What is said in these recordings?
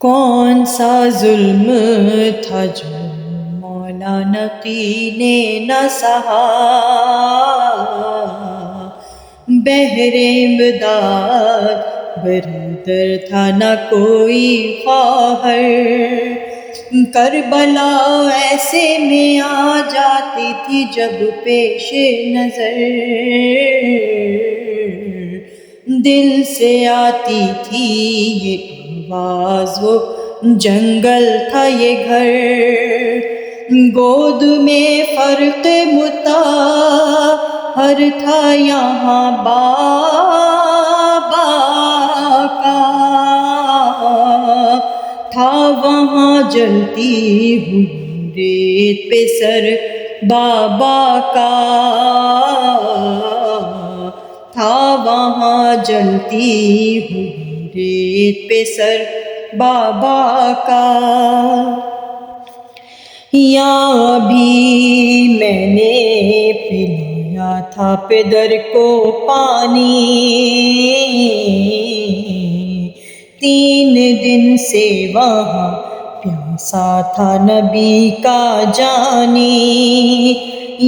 کون سا ظلم تھا جو مولا نقی نے نہ سہا، بحر امداد برادر تھا نہ کوئی خواہر، کربلا ایسے میں آ جاتی تھی جب پیش نظر، دل سے آتی تھی یہ آواز، وہ جنگل تھا یہ گھر، گود میں فرق مطہر تھا یہاں بابا کا، تھا وہاں جلتی ہوئی ریت پہ سر بابا کا، تھا وہاں جلتی ہوئی ریت پہ سر بابا کا، یا بھی میں نے پلایا تھا پدر کو پانی، 3 دن سے وہاں پیاسا تھا نبی کا جانی،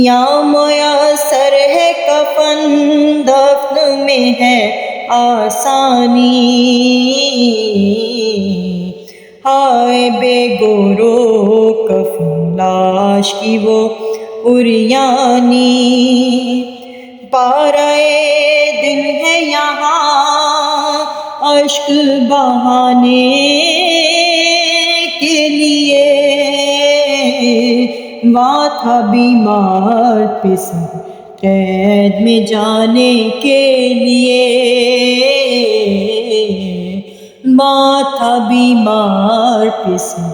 یا میسر ہے کفن دفن میں ہے آسانی، ہائے بے گورو کفن لاش کی وہ عریانی، پارۂ دل ہے یہاں اشک بہانے کے لیے، وہاں تھا بیمار پسر قید میں جانے کے لیے، وہاں تھا بیمار پسر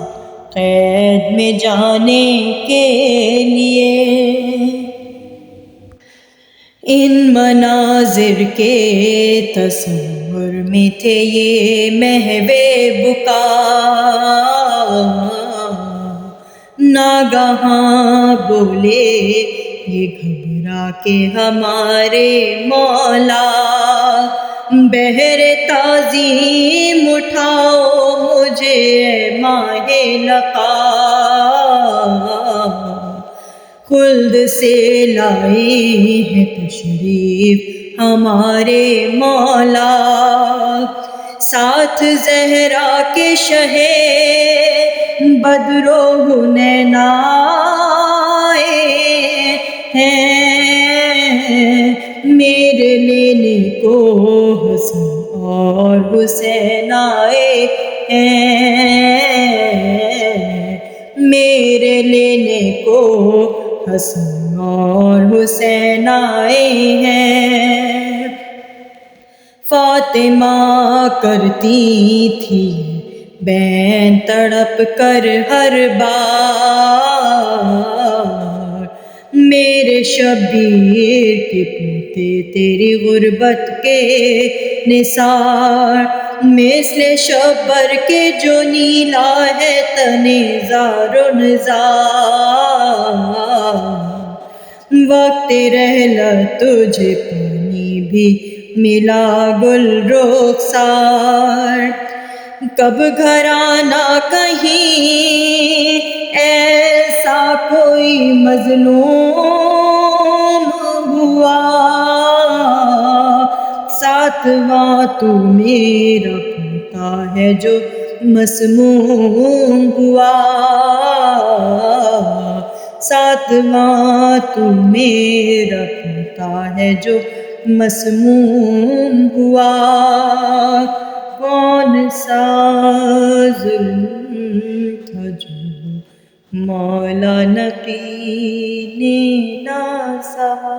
قید میں جانے کے لیے، ان مناظر کے تصور میں تھے یہ محو بکا، ناگہاں بولے یہ گھبرا کے ہمارے مولا، بحر تعظیم اٹھاؤ مجھے اے ماہ لقا، خلد سے لائی ہے تشریف ہمارے مولا، ساتھ زہرا کے شہ بدر و حنین آئے ہیں، میرے لینے کو حسن اور حسین آئے ہیں، میرے لینے کو حسن اور حسین آئے ہیں، فاطمہ کرتی تھی بین تڑپ کر ہر بار، میرے شبیر کے پوتے تیری غربت کے نثار، مثل شبر کے جو نیلا ہے تن زار و نزار، وقت رحلت تجھے پانی بھی ملا گل رخسار، کب گھر آنا کہیں ایسا کوئی مظلوم ہوا، ساتواں تو میرا پوتا ہے جو مسموم ہوا، ساتواں تو میرا پوتا ہے جو مسموم ہوا، کون سا ظلم تھا جو مولا نقی نے نہ سہا۔